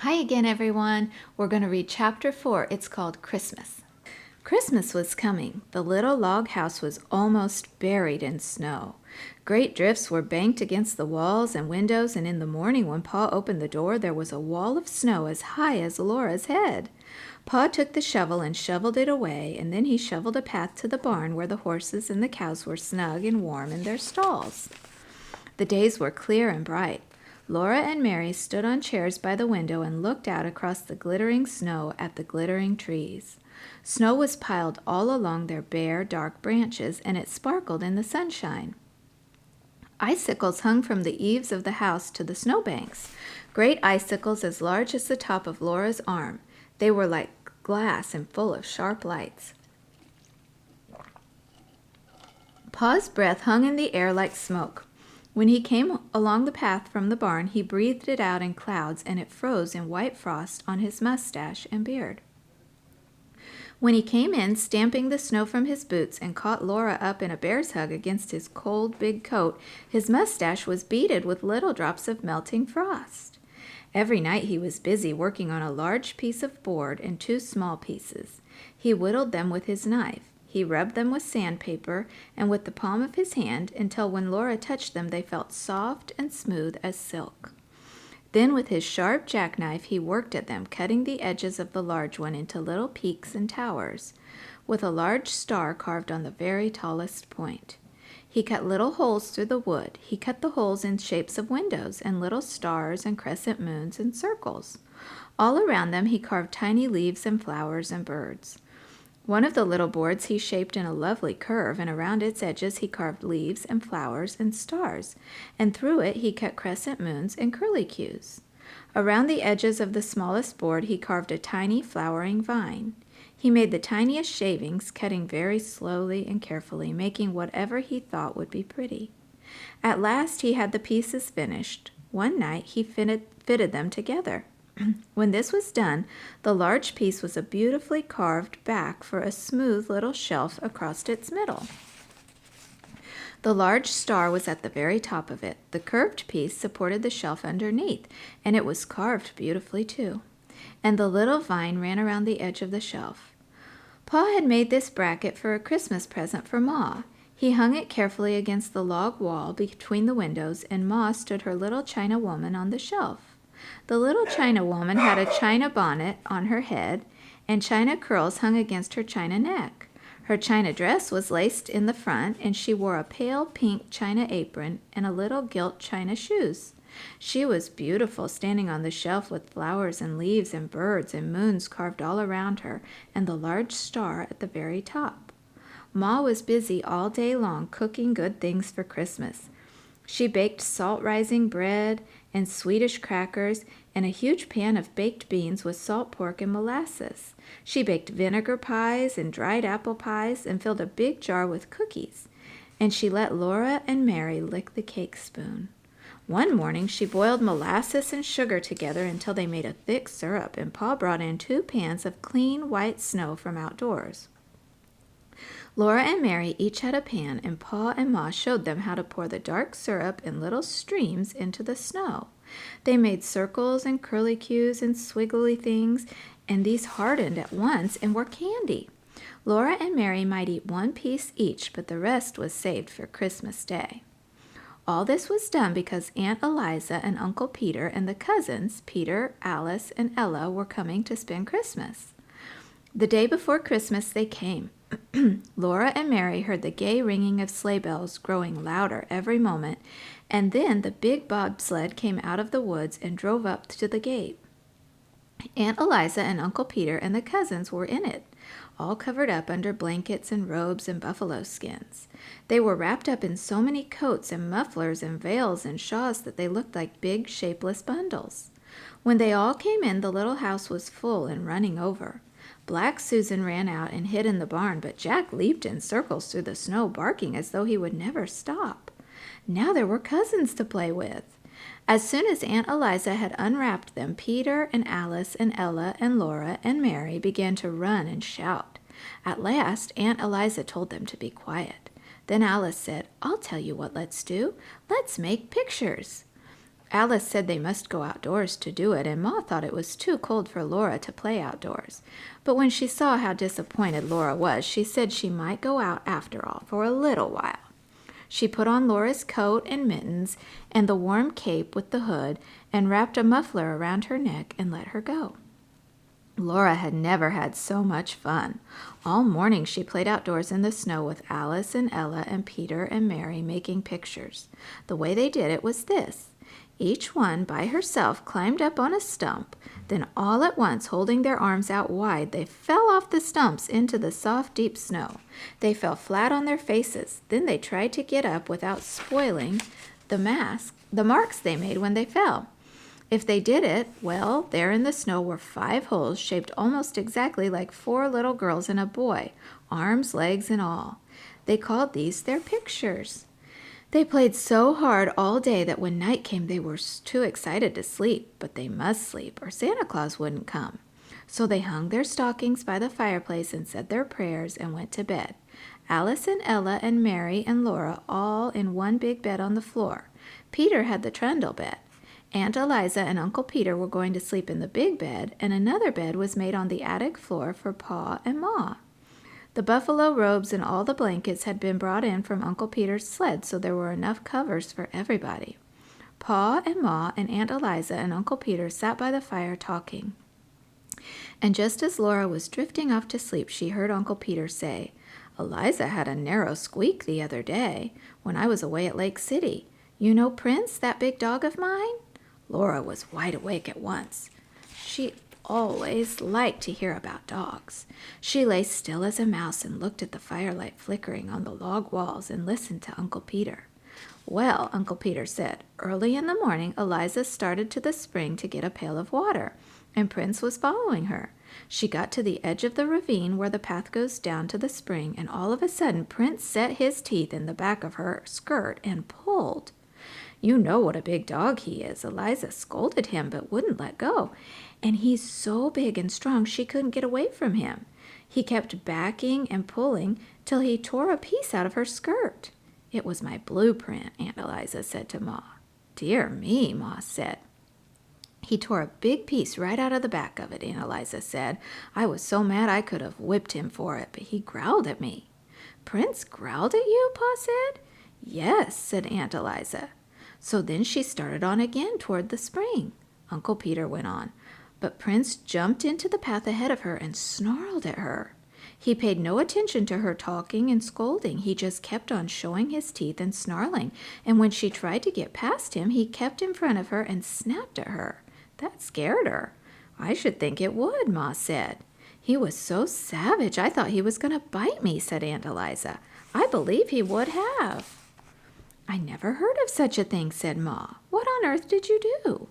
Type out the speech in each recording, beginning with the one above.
Hi again, everyone. We're going to read chapter 4. It's called Christmas. Christmas was coming. The little log house was almost buried in snow. Great drifts were banked against the walls and windows, and in the morning when Pa opened the door, there was a wall of snow as high as Laura's head. Pa took the shovel and shoveled it away, and then he shoveled a path to the barn where the horses and the cows were snug and warm in their stalls. The days were clear and bright. Laura and Mary stood on chairs by the window and looked out across the glittering snow at the glittering trees. Snow was piled all along their bare, dark branches, and it sparkled in the sunshine. Icicles hung from the eaves of the house to the snowbanks, great icicles as large as the top of Laura's arm. They were like glass and full of sharp lights. Pa's breath hung in the air like smoke. When he came along the path from the barn, he breathed it out in clouds, and it froze in white frost on his mustache and beard. When he came in, stamping the snow from his boots, and caught Laura up in a bear's hug against his cold big coat, his mustache was beaded with little drops of melting frost. Every night he was busy working on a large piece of board and two small pieces. He whittled them with his knife. He rubbed them with sandpaper and with the palm of his hand until when Laura touched them they felt soft and smooth as silk. Then with his sharp jackknife he worked at them, cutting the edges of the large one into little peaks and towers, with a large star carved on the very tallest point. He cut little holes through the wood. He cut the holes in shapes of windows and little stars and crescent moons and circles. All around them he carved tiny leaves and flowers and birds. One of the little boards he shaped in a lovely curve, and around its edges he carved leaves and flowers and stars, and through it he cut crescent moons and curlicues. Around the edges of the smallest board he carved a tiny flowering vine. He made the tiniest shavings, cutting very slowly and carefully, making whatever he thought would be pretty. At last he had the pieces finished. One night he fitted them together. When this was done, the large piece was a beautifully carved back for a smooth little shelf across its middle. The large star was at the very top of it. The curved piece supported the shelf underneath, and it was carved beautifully too. And the little vine ran around the edge of the shelf. Pa had made this bracket for a Christmas present for Ma. He hung it carefully against the log wall between the windows, and Ma stood her little china woman on the shelf. The little china woman had a china bonnet on her head, and china curls hung against her china neck. Her china dress was laced in the front, and she wore a pale pink china apron and a little gilt china shoes. She was beautiful, standing on the shelf with flowers and leaves and birds and moons carved all around her, and the large star at the very top. Ma was busy all day long cooking good things for Christmas. She baked salt-rising bread and Swedish crackers and a huge pan of baked beans with salt pork and molasses. She baked vinegar pies and dried apple pies and filled a big jar with cookies. And she let Laura and Mary lick the cake spoon. One morning she boiled molasses and sugar together until they made a thick syrup, and Pa brought in 2 pans of clean white snow from outdoors. Laura and Mary each had a pan, and Pa and Ma showed them how to pour the dark syrup in little streams into the snow. They made circles and curlicues and swiggly things, and these hardened at once and were candy. Laura and Mary might eat 1 piece each, but the rest was saved for Christmas Day. All this was done because Aunt Eliza and Uncle Peter and the cousins, Peter, Alice, and Ella, were coming to spend Christmas. The day before Christmas they came. Laura and Mary heard the gay ringing of sleigh bells growing louder every moment, and then the big bobsled came out of the woods and drove up to the gate. Aunt Eliza and Uncle Peter and the cousins were in it, all covered up under blankets and robes and buffalo skins. They were wrapped up in so many coats and mufflers and veils and shawls that they looked like big, shapeless bundles. When they all came in, the little house was full and running over. Black Susan ran out and hid in the barn, but Jack leaped in circles through the snow, barking as though he would never stop. Now there were cousins to play with. As soon as Aunt Eliza had unwrapped them, Peter and Alice and Ella and Laura and Mary began to run and shout. At last, Aunt Eliza told them to be quiet. Then Alice said, "I'll tell you what let's do. Let's make pictures." Alice said they must go outdoors to do it, and Ma thought it was too cold for Laura to play outdoors. But when she saw how disappointed Laura was, she said she might go out after all for a little while. She put on Laura's coat and mittens and the warm cape with the hood and wrapped a muffler around her neck and let her go. Laura had never had so much fun. All morning she played outdoors in the snow with Alice and Ella and Peter and Mary making pictures. The way they did it was this. Each one by herself climbed up on a stump. Then all at once, holding their arms out wide, they fell off the stumps into the soft, deep snow. They fell flat on their faces. Then they tried to get up without spoiling the marks they made when they fell. If they did it, well, there in the snow were 5 holes shaped almost exactly like 4 little girls and a boy, arms, legs, and all. They called these their pictures. They played so hard all day that when night came they were too excited to sleep, but they must sleep or Santa Claus wouldn't come. So they hung their stockings by the fireplace and said their prayers and went to bed. Alice and Ella and Mary and Laura all in one big bed on the floor. Peter had the trundle bed. Aunt Eliza and Uncle Peter were going to sleep in the big bed, and another bed was made on the attic floor for Pa and Ma. The buffalo robes and all the blankets had been brought in from Uncle Peter's sled, so there were enough covers for everybody. Pa and Ma and Aunt Eliza and Uncle Peter sat by the fire talking. And just as Laura was drifting off to sleep, she heard Uncle Peter say, "Eliza had a narrow squeak the other day when I was away at Lake City. You know Prince, that big dog of mine?" Laura was wide awake at once. She always liked to hear about dogs. She lay still as a mouse and looked at the firelight flickering on the log walls and listened to Uncle Peter. "Well," Uncle Peter said, "early in the morning Eliza started to the spring to get a pail of water, and Prince was following her. She got to the edge of the ravine where the path goes down to the spring, and all of a sudden Prince set his teeth in the back of her skirt and pulled. You know what a big dog he is. Eliza scolded him but wouldn't let go. And he's so big and strong she couldn't get away from him. He kept backing and pulling till he tore a piece out of her skirt. It was my blueprint," Aunt Eliza said to Ma. "Dear me," Ma said. "He tore a big piece right out of the back of it," Aunt Eliza said. "I was so mad I could have whipped him for it, but he growled at me." "Prince growled at you?" Pa said. "Yes," said Aunt Eliza. "So then she started on again toward the spring," Uncle Peter went on. "But Prince jumped into the path ahead of her and snarled at her. He paid no attention to her talking and scolding. He just kept on showing his teeth and snarling, and when she tried to get past him, he kept in front of her and snapped at her. That scared her." "I should think it would," Ma said. "He was so savage I thought he was going to bite me," said Aunt Eliza. "I believe he would have." "I never heard of such a thing," said Ma. "What on earth did you do?"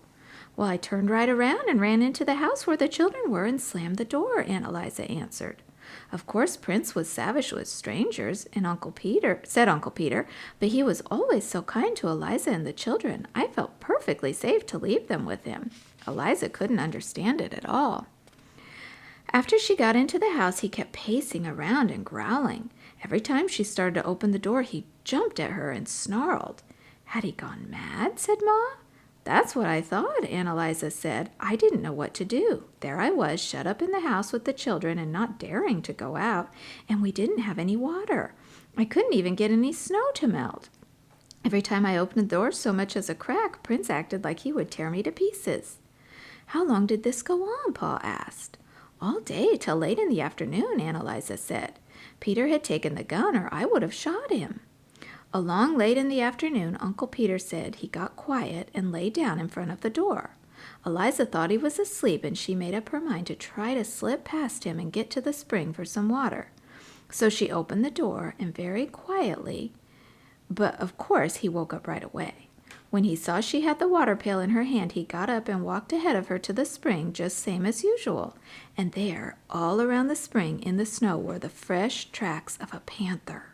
"Well, I turned right around and ran into the house where the children were and slammed the door," Aunt Eliza answered. "Of course Prince was savage with strangers, and Uncle Peter, but he was always so kind to Eliza and the children. I felt perfectly safe to leave them with him. Eliza couldn't understand it at all." After she got into the house, he kept pacing around and growling. Every time she started to open the door, he jumped at her and snarled. "Had he gone mad?" said Ma. "That's what I thought," Aunt Eliza said. "I didn't know what to do. There I was, shut up in the house with the children and not daring to go out, and we didn't have any water. I couldn't even get any snow to melt. Every time I opened the door so much as a crack, Prince acted like he would tear me to pieces." "How long did this go on?" Pa asked. "All day till late in the afternoon," Aunt Eliza said. "Peter had taken the gun or I would have shot him." Along late in the afternoon, Uncle Peter said he got quiet and lay down in front of the door. Eliza thought he was asleep, and she made up her mind to try to slip past him and get to the spring for some water. So she opened the door and very quietly, but of course he woke up right away. When he saw she had the water pail in her hand, he got up and walked ahead of her to the spring, just same as usual. And there, all around the spring in the snow, were the fresh tracks of a panther.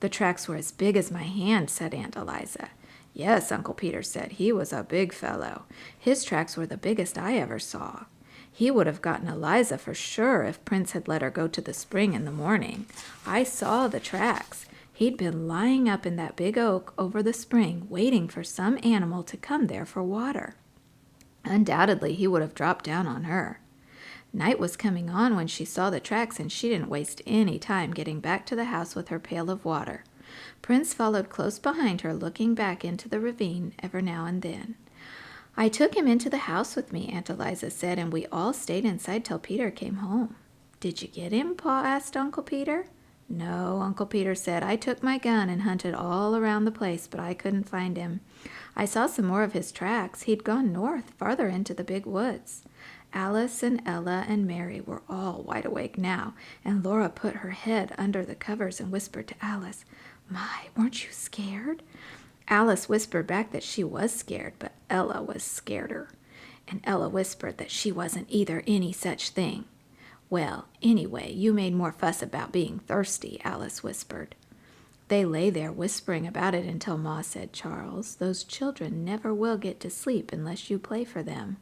"The tracks were as big as my hand," said Aunt Eliza. "Yes," Uncle Peter said, "he was a big fellow. His tracks were the biggest I ever saw. He would have gotten Eliza for sure if Prince had let her go to the spring in the morning. I saw the tracks. He'd been lying up in that big oak over the spring, waiting for some animal to come there for water. Undoubtedly, he would have dropped down on her. Night was coming on when she saw the tracks, and she didn't waste any time getting back to the house with her pail of water. Prince followed close behind her, looking back into the ravine every now and then. I took him into the house with me, Aunt Eliza said, and we all stayed inside till Peter came home. Did you get him? Pa asked Uncle Peter. No, Uncle Peter said. I took my gun and hunted all around the place, but I couldn't find him. I saw some more of his tracks. He'd gone north, farther into the big woods. Alice and Ella and Mary were all wide awake now, and Laura put her head under the covers and whispered to Alice, "My, weren't you scared?" Alice whispered back that she was scared, but Ella was scareder. And Ella whispered that she wasn't either any such thing. "Well, anyway, you made more fuss about being thirsty," Alice whispered. They lay there whispering about it until Ma said, "Charles, those children never will get to sleep unless you play for them."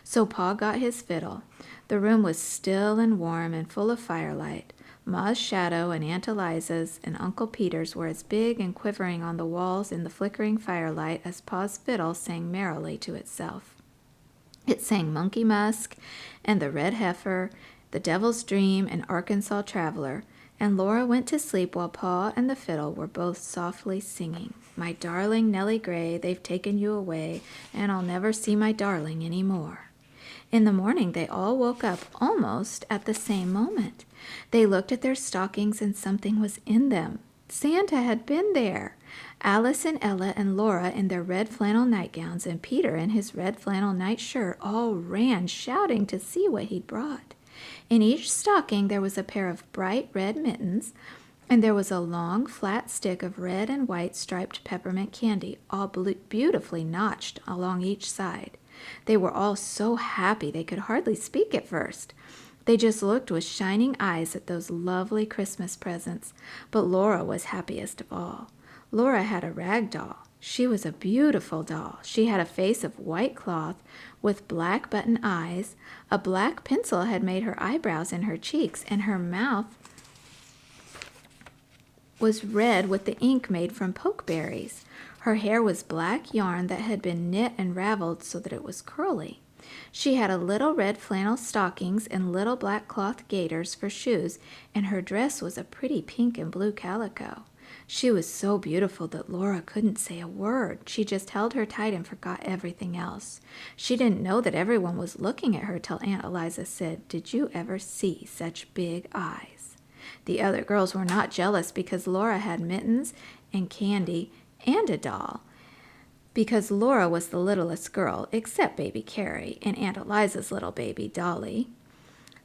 So Pa got his fiddle. The room was still and warm and full of firelight. Ma's shadow and Aunt Eliza's and Uncle Peter's were as big and quivering on the walls in the flickering firelight as Pa's fiddle sang merrily to itself. It sang Monkey Musk and The Red Heifer, The Devil's Dream, and Arkansas Traveler, and Laura went to sleep while Pa and the fiddle were both softly singing, "My darling Nellie Gray, they've taken you away, and I'll never see my darling any more." In the morning they all woke up almost at the same moment. They looked at their stockings and something was in them. Santa had been there. Alice and Ella and Laura in their red flannel nightgowns and Peter in his red flannel nightshirt all ran shouting to see what he'd brought. In each stocking there was a pair of bright red mittens, and there was a long flat stick of red and white striped peppermint candy, all beautifully notched along each side. They were all so happy they could hardly speak at first. They just looked with shining eyes at those lovely Christmas presents, but Laura was happiest of all. Laura had a rag doll. She was a beautiful doll. She had a face of white cloth with black button eyes. A black pencil had made her eyebrows and her cheeks, and her mouth was red with the ink made from pokeberries. Her hair was black yarn that had been knit and raveled so that it was curly. She had a little red flannel stockings and little black cloth gaiters for shoes, and her dress was a pretty pink and blue calico. She was so beautiful that Laura couldn't say a word. She just held her tight and forgot everything else. She didn't know that everyone was looking at her till Aunt Eliza said, "Did you ever see such big eyes?" The other girls were not jealous because Laura had mittens and candy and a doll, because Laura was the littlest girl, except baby Carrie and Aunt Eliza's little baby Dolly.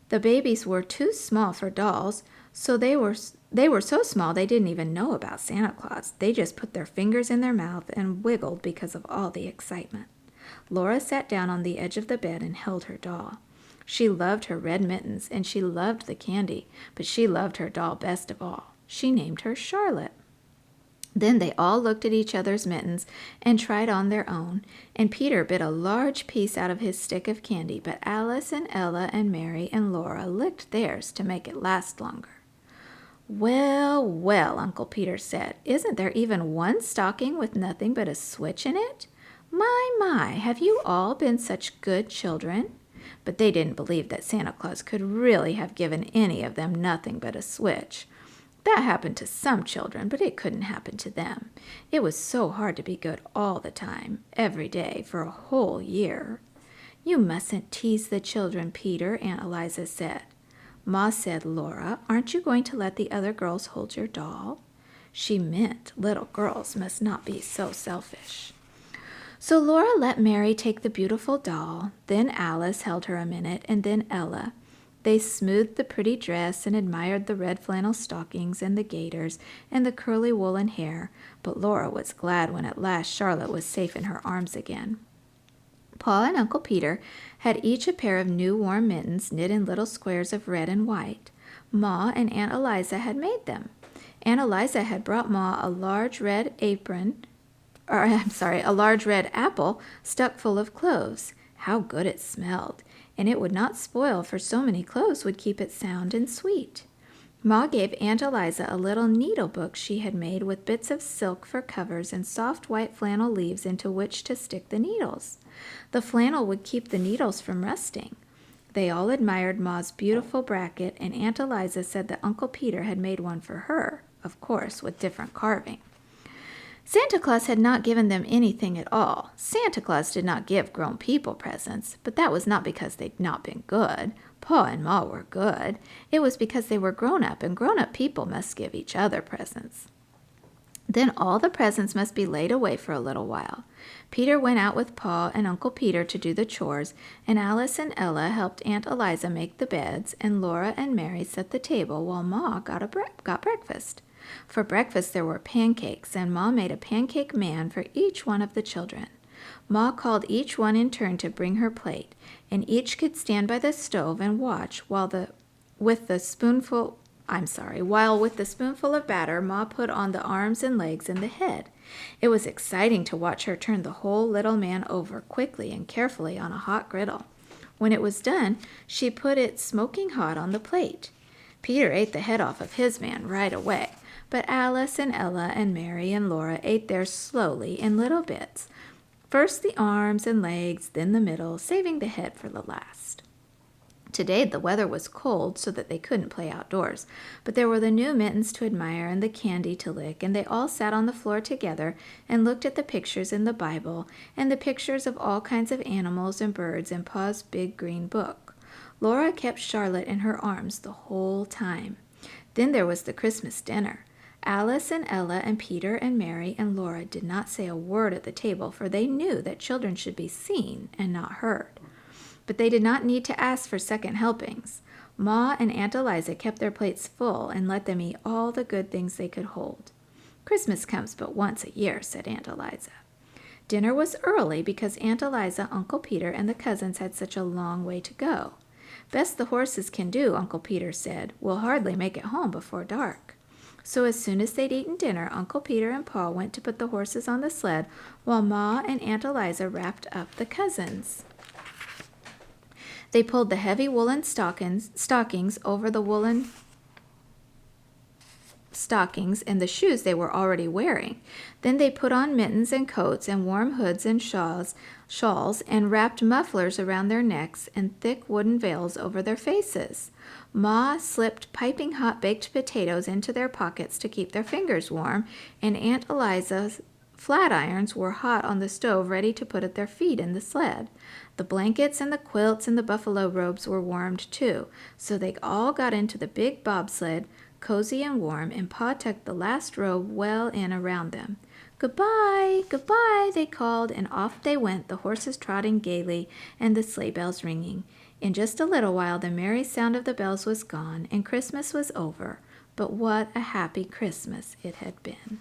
The babies were too small for dolls, so they were so small they didn't even know about Santa Claus. They just put their fingers in their mouth and wiggled because of all the excitement. Laura sat down on the edge of the bed and held her doll. She loved her red mittens and she loved the candy, but she loved her doll best of all. She named her Charlotte. Then they all looked at each other's mittens and tried on their own, and Peter bit a large piece out of his stick of candy, but Alice and Ella and Mary and Laura licked theirs to make it last longer. "Well, well," Uncle Peter said, "isn't there even one stocking with nothing but a switch in it? My, have you all been such good children?" But they didn't believe that Santa Claus could really have given any of them nothing but a switch. That happened to some children, but it couldn't happen to them. It was so hard to be good all the time, every day, for a whole year. "You mustn't tease the children, Peter," Aunt Eliza said. Ma said, "Laura, aren't you going to let the other girls hold your doll?" She meant little girls must not be so selfish. So Laura let Mary take the beautiful doll, then Alice held her a minute, and then Ella. They smoothed the pretty dress and admired the red flannel stockings and the gaiters and the curly woolen hair, but Laura was glad when at last Charlotte was safe in her arms again. Pa and Uncle Peter had each a pair of new warm mittens knit in little squares of red and white. Ma and Aunt Eliza had made them. Aunt Eliza had brought Ma a large red apple stuck full of cloves. How good it smelled! And it would not spoil, for so many cloves would keep it sound and sweet. Ma gave Aunt Eliza a little needle book she had made with bits of silk for covers and soft white flannel leaves into which to stick the needles. The flannel would keep the needles from rusting. They all admired Ma's beautiful bracket, and Aunt Eliza said that Uncle Peter had made one for her, of course, with different carving. Santa Claus had not given them anything at all. Santa Claus did not give grown people presents, but that was not because they'd not been good. Pa and Ma were good. It was because they were grown up, and grown-up people must give each other presents. Then all the presents must be laid away for a little while. Peter went out with Pa and Uncle Peter to do the chores, and Alice and Ella helped Aunt Eliza make the beds, and Laura and Mary set the table while Ma got breakfast. For breakfast there were pancakes, and Ma made a pancake man for each one of the children. Ma called each one in turn to bring her plate, and each could stand by the stove and watch while with the spoonful of batter Ma put on the arms and legs and the head. It was exciting to watch her turn the whole little man over quickly and carefully on a hot griddle. When it was done, she put it smoking hot on the plate. Peter ate the head off of his man right away, but Alice and Ella and Mary and Laura ate theirs slowly in little bits. First the arms and legs, then the middle, saving the head for the last. Today the weather was cold, so that they couldn't play outdoors, but there were the new mittens to admire and the candy to lick, and they all sat on the floor together and looked at the pictures in the Bible and the pictures of all kinds of animals and birds in Pa's big green book. Laura kept Charlotte in her arms the whole time. Then there was the Christmas dinner. Alice and Ella and Peter and Mary and Laura did not say a word at the table, for they knew that children should be seen and not heard. But they did not need to ask for second helpings. Ma and Aunt Eliza kept their plates full and let them eat all the good things they could hold. "Christmas comes but once a year," said Aunt Eliza. Dinner was early because Aunt Eliza, Uncle Peter, and the cousins had such a long way to go. "Best the horses can do," Uncle Peter said. "We'll hardly make it home before dark." So as soon as they'd eaten dinner, Uncle Peter and Pa went to put the horses on the sled, while Ma and Aunt Eliza wrapped up the cousins. They pulled the heavy woolen stockings over the woolen stockings and the shoes they were already wearing. Then they put on mittens and coats and warm hoods and shawls and wrapped mufflers around their necks and thick wooden veils over their faces. Ma slipped piping hot baked potatoes into their pockets to keep their fingers warm, and Aunt Eliza's flat irons were hot on the stove ready to put at their feet in the sled. The blankets and the quilts and the buffalo robes were warmed too, so they all got into the big bobsled, cozy and warm, and Pa tucked the last robe well in around them. "Goodbye, goodbye," they called, and off they went, the horses trotting gaily and the sleigh bells ringing. In just a little while the merry sound of the bells was gone, and Christmas was over. But what a happy Christmas it had been.